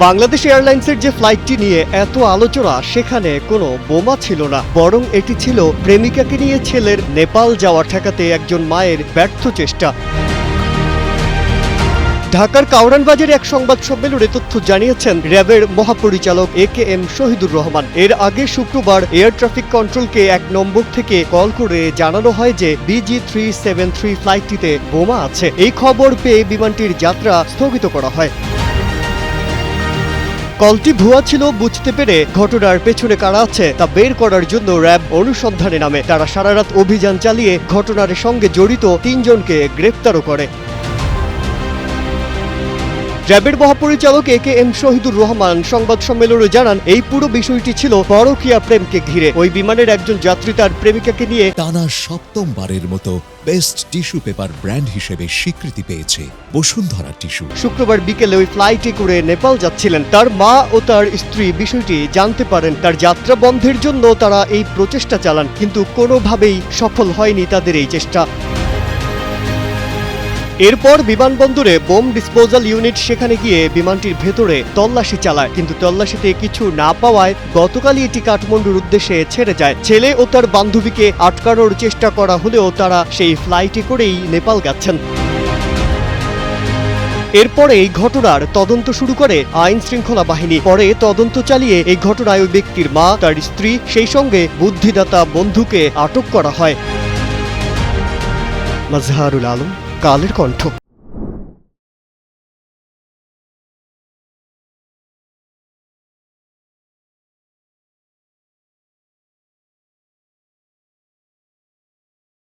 বাংলাদেশ এয়ারলাইন্সের যে ফ্লাইটটি নিয়ে এত আলোচনা, সেখানে কোনো বোমা ছিল না, বরং এটি ছিল প্রেমিকাকে নিয়ে ছেলের নেপাল যাওয়া ঠেকাতে একজন মায়ের ব্যর্থ চেষ্টা। ঢাকার কাউরান বাজারে এক সংবাদ সম্মেলনে তথ্য জানিয়েছেন র্যাবের মহাপরিচালক AKM শহীদুর রহমান। এর আগে শুক্রবার এয়ার ট্রাফিক কন্ট্রোলকে এক নম্বর থেকে কল করে জানানো হয় যে BG373 ফ্লাইটটিতে বোমা আছে। এই খবর পেয়ে বিমানটির যাত্রা স্থগিত করা হয়। কলটি ভুয়া ছিল বুঝতে পেরে ঘটনার পেছনে কারা আছে তা বের করার জন্য র্যাব অনুসন্ধানে নামে। তারা সারারাত অভিযান চালিয়ে ঘটনার সঙ্গে জড়িত 3 জনকে গ্রেফতারও করে। র্যাবের মহাপরিচালক AKM শহীদুর রহমান সংবাদ সম্মেলনে জানান, এই পুরো বিষয়টি ছিল পরকীয়া প্রেমকে ঘিরে। ওই বিমানের একজন যাত্রী তার প্রেমিকাকে নিয়ে টানা 7মবারের মতো বেস্ট টিস্যু পেপার ব্র্যান্ড হিসেবে স্বীকৃতি পেয়েছে বসুন্ধরা টিস্যু। শুক্রবার বিকেলে ওই ফ্লাইটে করে নেপাল যাচ্ছিলেন। তার মা ও তার স্ত্রী বিষয়টি জানতে পারেন। তার যাত্রা বন্ধের জন্য তারা এই প্রচেষ্টা চালান, কিন্তু কোনোভাবেই সফল হয়নি তাদের এই চেষ্টা। এরপর বিমানবন্দরে বোম ডিসপোজাল ইউনিট সেখানে গিয়ে বিমানটির ভেতরে তল্লাশি চালায়, কিন্তু তল্লাশিতে কিছু না পাওয়ায় গতকালই এটি কাঠমান্ডুর উদ্দেশ্যে ছেড়ে যায়। ছেলে ও তার বান্ধবীকে আটকানোর চেষ্টা করা হলেও তারা সেই ফ্লাইটে করেই নেপাল যাচ্ছেন। এরপরে এই ঘটনার তদন্ত শুরু করে আইন শৃঙ্খলা বাহিনী। পরে তদন্ত চালিয়ে এই ঘটনায় ওই ব্যক্তির মা, তার স্ত্রী, সেই সঙ্গে বুদ্ধিদাতা বন্ধুকে আটক করা হয়। মাজহারুল আলম, কালের কণ্ঠ।